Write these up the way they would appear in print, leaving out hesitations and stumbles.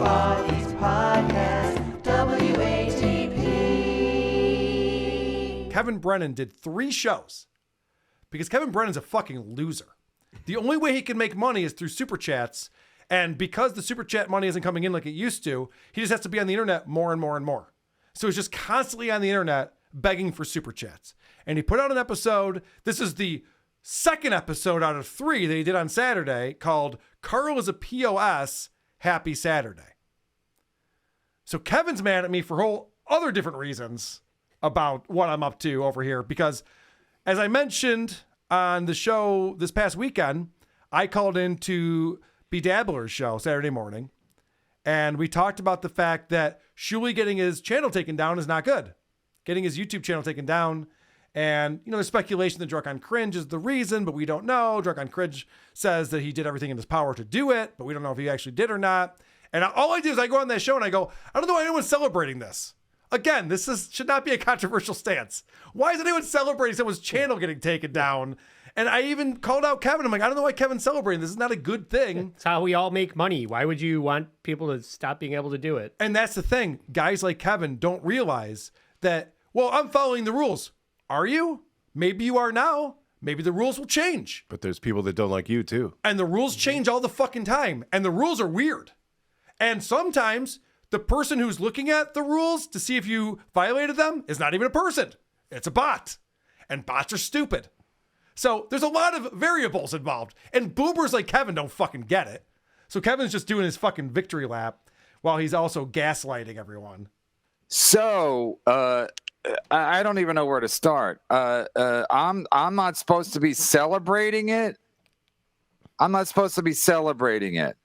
Podcast, WATP. Kevin Brennan did 3 shows because Kevin Brennan's a fucking loser. The only way he can make money is through super chats. And because the super chat money isn't coming in like it used to, he just has to be on the internet more and more and more. So he's just constantly on the internet begging for super chats. And he put out an episode. This is the second episode out of 3 that he did on Saturday called Carl is a POS, Happy Saturday. So Kevin's mad at me for whole other different reasons about what I'm up to over here. Because as I mentioned on the show this past weekend, I called into Bedabbler's show Saturday morning. And we talked about the fact that Shuli getting his channel taken down is not good. Getting his YouTube channel taken down. And, you know, there's speculation that Drunk on Cringe is the reason, but we don't know. Drunk on Cringe says that he did everything in his power to do it, but we don't know if he actually did or not. And all I do is I go on that show and I go, I don't know why anyone's celebrating this. Again, should not be a controversial stance. Why is anyone celebrating someone's channel getting taken down? And I even called out Kevin. I'm like, I don't know why Kevin's celebrating. This is not a good thing. It's how we all make money. Why would you want people to stop being able to do it? And that's the thing. Guys like Kevin don't realize that, well, I'm following the rules. Are you? Maybe you are now. Maybe the rules will change. But there's people that don't like you too. And the rules change all the fucking time. And the rules are weird. And sometimes the person who's looking at the rules to see if you violated them is not even a person. It's a bot. And bots are stupid. So there's a lot of variables involved. And boomers like Kevin don't fucking get it. So Kevin's just doing his fucking victory lap while he's also gaslighting everyone. So, I don't even know where to start. I'm not supposed to be celebrating it. I'm not supposed to be celebrating it.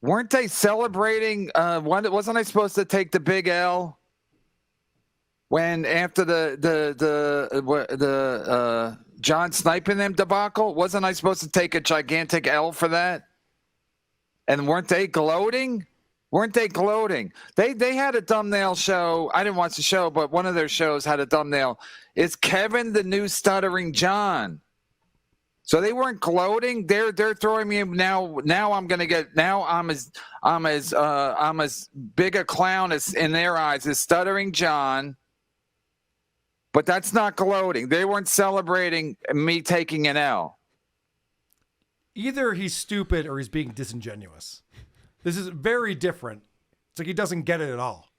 Weren't they celebrating? Wasn't I supposed to take the big L when after the John sniping them debacle? Wasn't I supposed to take a gigantic L for that? And weren't they gloating? They had a thumbnail show. I didn't watch the show, but one of their shows had a thumbnail. Is Kevin the new stuttering John? So they weren't gloating. They're throwing me now. Now I'm as big a clown as in their eyes as stuttering John. But that's not gloating. They weren't celebrating me taking an L. Either he's stupid or he's being disingenuous. This is very different. It's like he doesn't get it at all.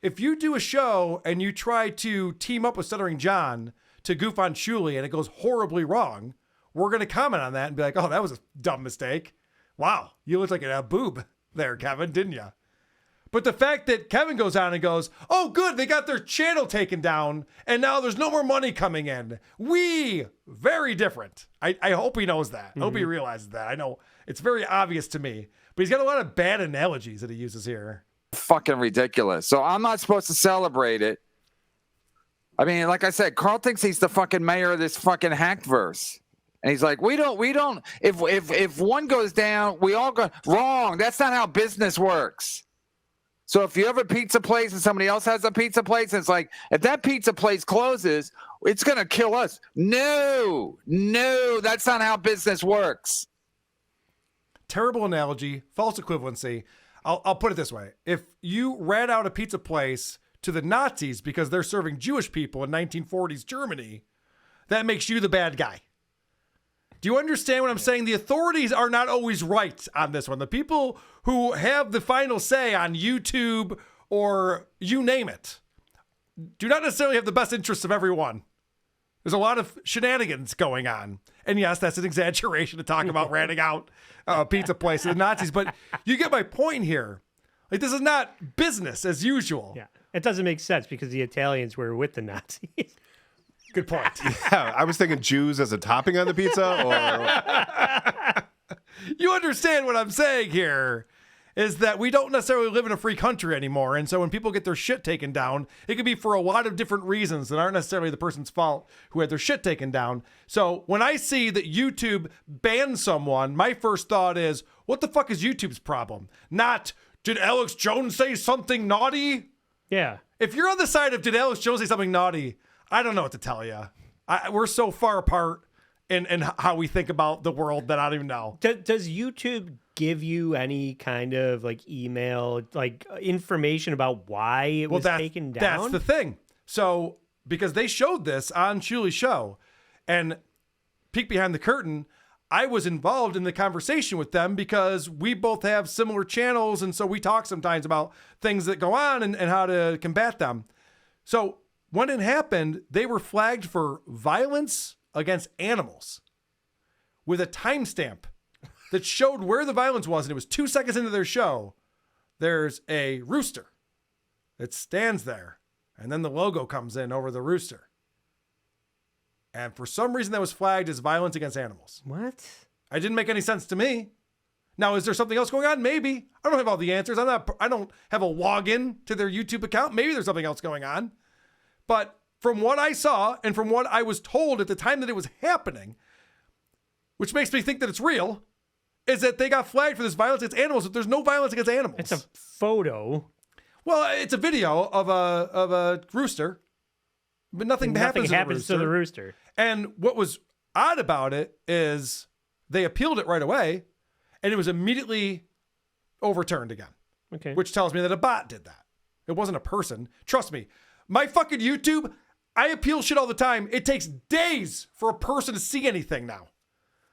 If you do a show and you try to team up with Stuttering John to goof on Shuli and it goes horribly wrong, we're going to comment on that and be like, oh, that was a dumb mistake. Wow, you looked like a boob there, Kevin, didn't you? But the fact that Kevin goes on and goes, oh, good, they got their channel taken down and now there's no more money coming in. Very different. I hope he knows that. I hope he realizes that. I know it's very obvious to me. But he's got a lot of bad analogies that he uses here. Fucking ridiculous. So I'm not supposed to celebrate it. I mean, like I said, Carl thinks he's the fucking mayor of this fucking hackverse. And he's like, we don't, if one goes down, we all go wrong. That's not how business works. So if you have a pizza place and somebody else has a pizza place, and it's like, if that pizza place closes, it's going to kill us. No, that's not how business works. Terrible analogy, false equivalency. I'll put it this way. If you rat out a pizza place to the Nazis because they're serving Jewish people in 1940s Germany, that makes you the bad guy. Do you understand what I'm saying? The authorities are not always right on this one. The people who have the final say on YouTube or you name it do not necessarily have the best interests of everyone. There's a lot of shenanigans going on. And yes, that's an exaggeration to talk about ratting out a pizza place to the Nazis. But you get my point here. Like, this is not business as usual. Yeah, it doesn't make sense because the Italians were with the Nazis. Good point. Yeah, I was thinking Jews as a topping on the pizza. Or You understand what I'm saying here is that we don't necessarily live in a free country anymore. And so when people get their shit taken down, it could be for a lot of different reasons that aren't necessarily the person's fault who had their shit taken down. So when I see that YouTube bans someone, my first thought is, what the fuck is YouTube's problem? Not, did Alex Jones say something naughty? Yeah. If you're on the side of, did Alex Jones say something naughty? I don't know what to tell you. We're so far apart in how we think about the world that I don't even know. Does YouTube give you any kind of like email, like information about why it was taken down? That's the thing. So, because they showed this on Shuli's show, and peek behind the curtain, I was involved in the conversation with them because we both have similar channels, and so we talk sometimes about things that go on and how to combat them. So when it happened, they were flagged for violence against animals with a timestamp that showed where the violence was, and it was 2 seconds into their show. There's a rooster that stands there, and then the logo comes in over the rooster. And for some reason that was flagged as violence against animals. What? It didn't make any sense to me. Now, is there something else going on? Maybe. I don't have all the answers. I don't have a login to their YouTube account. Maybe there's something else going on. But from what I saw and from what I was told at the time that it was happening, which makes me think that it's real, is that they got flagged for this violence against animals, but there's no violence against animals. It's a photo. Well, it's a video of a rooster, but nothing happens to the rooster. And what was odd about it is they appealed it right away, and it was immediately overturned again. Okay. Which tells me that a bot did that. It wasn't a person. Trust me. My fucking YouTube, I appeal shit all the time. It takes days for a person to see anything now.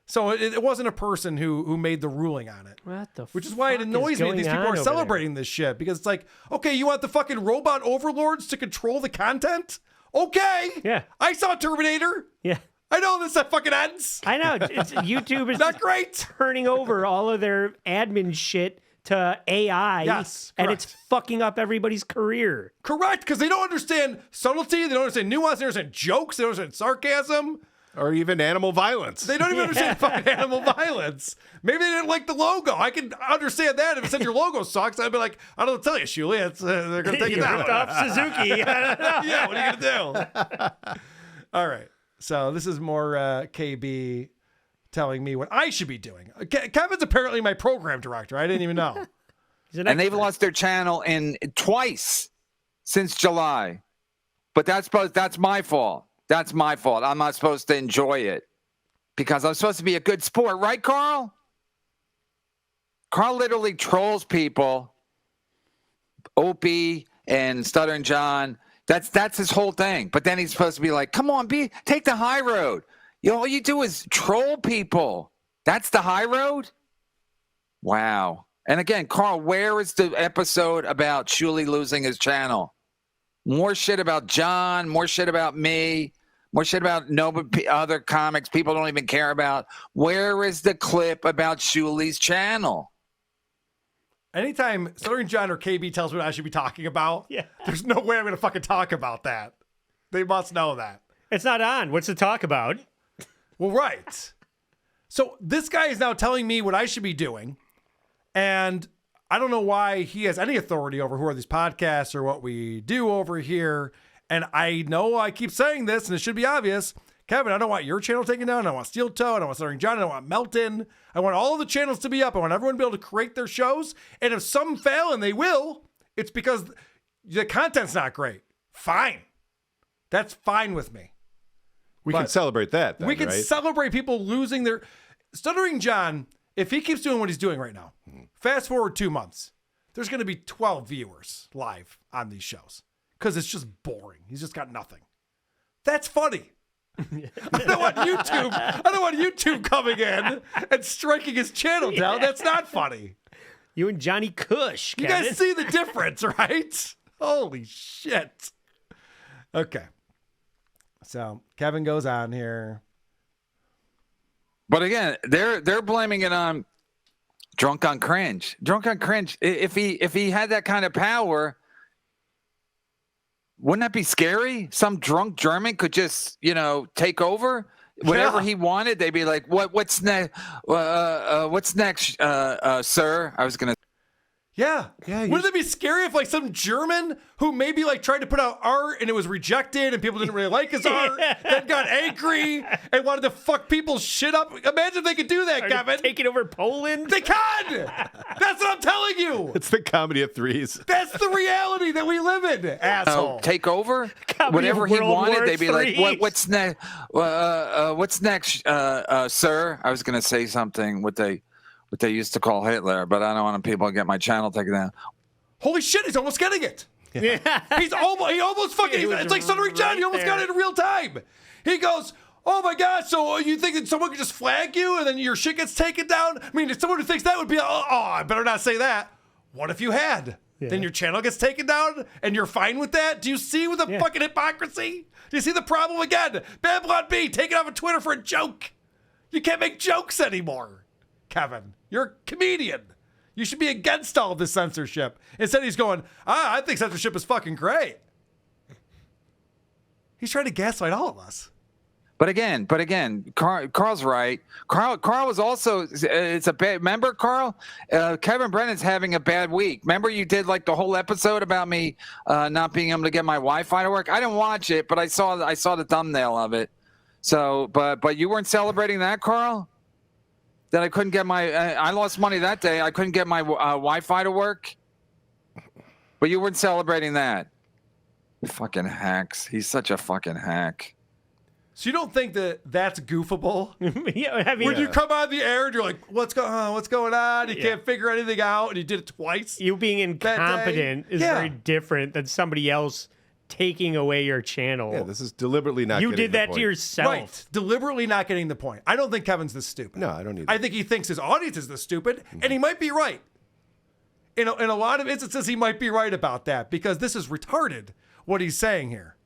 So it wasn't a person who made the ruling on it. What the Which is why it annoys me that these people are celebrating this shit. Because it's like, okay, you want the fucking robot overlords to control the content? Okay. Yeah. I saw Terminator. Yeah. I know this fucking ends. I know. YouTube is not great. Turning over all of their admin shit to AI. Yes, and correct. it's fucking up everybody's career. Correct, because they don't understand subtlety, they don't understand nuance, they don't understand jokes, they don't understand sarcasm. Or even animal violence. They don't even understand fucking animal violence. Maybe they didn't like the logo. I can understand that. If it said your logo sucks, I'd be like, I don't tell you, Shuli. They're going to take it down. Ripped off Suzuki. Yeah, what are you going to do? All right. So this is more KB telling me what I should be doing. Kevin's apparently my program director. I didn't even know. And they've lost their channel in twice since July. But that's my fault. That's my fault. I'm not supposed to enjoy it because I'm supposed to be a good sport, right, Carl? Carl literally trolls people, Opie and Stuttering John. That's his whole thing. But then he's supposed to be like, come on, take the high road. All you do is troll people. That's the high road? Wow. And again, Carl, where is the episode about Shuli losing his channel? More shit about John, more shit about me, more shit about other comics people don't even care about. Where is the clip about Shuli's channel? Anytime Stuttering John or KB tells me what I should be talking about, there's no way I'm going to fucking talk about that. They must know that. It's not on. What's to talk about? Well, right. So this guy is now telling me what I should be doing, and I don't know why he has any authority over who are these podcasts or what we do over here. And I know I keep saying this, and it should be obvious. Kevin, I don't want your channel taken down. I don't want Steel Toe. I don't want Stuttering John. I don't want Melton. I want all the channels to be up. I want everyone to be able to create their shows. And if some fail, and they will, it's because the content's not great. Fine. That's fine with me. We can celebrate that then, we can right? celebrate people losing their... Stuttering John, if he keeps doing what he's doing right now, fast forward 2 months, there's going to be 12 viewers live on these shows because it's just boring. He's just got nothing. That's funny. I don't want YouTube coming in and striking his channel down. That's not funny. You and Johnny Cush, You Kevin. guys see the difference, right? Holy shit. Okay. So Kevin goes on here. But again, they're blaming it on Drunk on Cringe. Drunk on Cringe. If he had that kind of power, wouldn't that be scary? Some drunk German could just, take over whatever he wanted. They'd be like, "What's next? What's next, sir?" I was gonna. Yeah. Wouldn't it be scary if some German who maybe tried to put out art and it was rejected and people didn't really like his art, then got angry and wanted to fuck people's shit up? Imagine if they could do that, Kevin. Taking over Poland? They can! That's what I'm telling you! It's the comedy of threes. That's the reality that we live in, asshole. Take over? Comedy Whatever of he World wanted, War they'd be III. like, what's next? What's next, sir? I was going to say something with what they used to call Hitler, but I don't want people to get my channel taken down. Holy shit, he's almost getting it. Yeah. He almost fucking, He was it's like Stuttering John, right he almost got there. it in real time. He goes, oh my God, so you think that someone could just flag you and then your shit gets taken down? I mean, if someone who thinks that would be, I better not say that. What if you had? Yeah. Then your channel gets taken down and you're fine with that? Do you see with the fucking hypocrisy? Do you see the problem again? Babylon B taken off of Twitter for a joke. You can't make jokes anymore, Kevin. You're a comedian. You should be against all of this censorship. Instead, he's going, I think censorship is fucking great. He's trying to gaslight all of us. But again, Carl's right. Carl was also, it's a bad, remember, Carl? Kevin Brennan's having a bad week. Remember you did like the whole episode about me not being able to get my Wi-Fi to work? I didn't watch it, but I saw the thumbnail of it. So, but you weren't celebrating that, Carl? That I couldn't get I lost money that day. I couldn't get my Wi-Fi to work. But you weren't celebrating that. Fucking hacks. He's such a fucking hack. So you don't think that that's goofable? Yeah, I mean, When you come on the air and you're like, what's going on? You can't figure anything out, and you did it twice. you being incompetent is very different than somebody else taking away your channel. Yeah, this is deliberately not. You getting did the that point. to yourself. Right. Deliberately not getting the point. I don't think Kevin's this stupid. No, I don't either. I think he thinks his audience is this stupid, and he might be right. In a lot of instances, he might be right about that, because this is retarded, what he's saying here.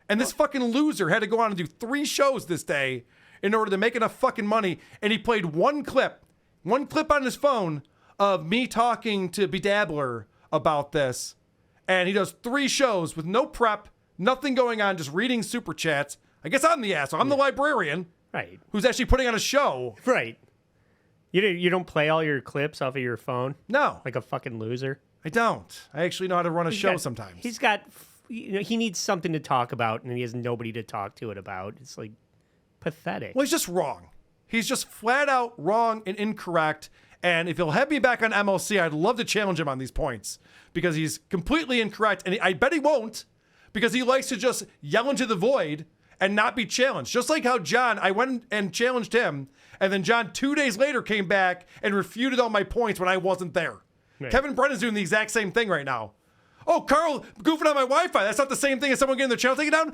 And this fucking loser had to go on and do 3 shows this day in order to make enough fucking money, and he played one clip on his phone of me talking to Bedabbler about this, and he does 3 shows with no prep, nothing going on, just reading super chats. I guess I'm the asshole. I'm the librarian Right. who's actually putting on a show. Right. You don't play all your clips off of your phone No, like a fucking loser. I don't. I actually know how to run a show got- sometimes. He's got, he needs something to talk about, and he has nobody to talk to it about. It's like pathetic. Well, he's just wrong. He's just flat out wrong and incorrect. And if he'll have me back on MLC, I'd love to challenge him on these points, because he's completely incorrect. And I bet he won't, because he likes to just yell into the void and not be challenged. Just like how John, I went and challenged him, and then John 2 days later came back and refuted all my points when I wasn't there. Right. Kevin Brennan's doing the exact same thing right now. Oh, Carl goofing on my Wi-Fi. That's not the same thing as someone getting their channel taken down?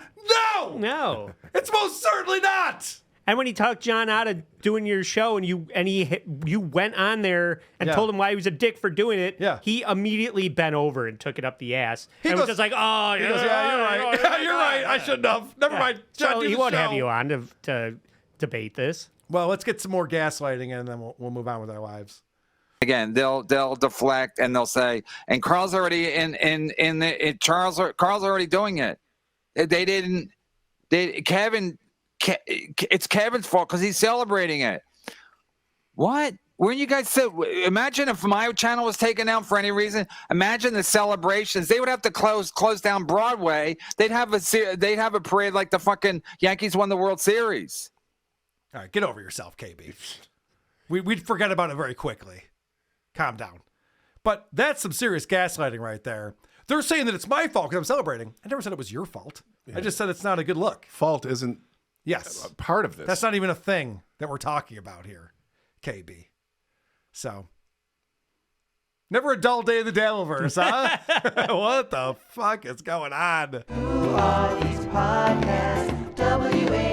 No! No. It's most certainly not! And when he talked John out of doing your show, and you went on there and Yeah. told him why he was a dick for doing it, Yeah. he immediately bent over and took it up the ass. He and goes- was just like, oh, He goes, yeah, you're right. Yeah, you're right. I shouldn't have. Never mind. John, So do he the won't have show. you on to debate this. Well, let's get some more gaslighting, and then we'll move on with our lives. Again, they'll deflect and they'll say, and Carl's already Carl's already doing it. It's Kevin's fault because he's celebrating it. What? When you guys said, imagine if my channel was taken down for any reason. Imagine the celebrations. They would have to close down Broadway. They'd have a parade like the fucking Yankees won the World Series. All right, get over yourself, KB. We'd forget about it very quickly. Calm down. But that's some serious gaslighting right there. They're saying that it's my fault because I'm celebrating. I never said it was your fault. I just said it's not a good look. Fault isn't Yes. part of this. That's not even a thing that we're talking about here, KB. So, never a dull day in the Daleverse, huh? What the fuck is going on? Who are these podcasts? WA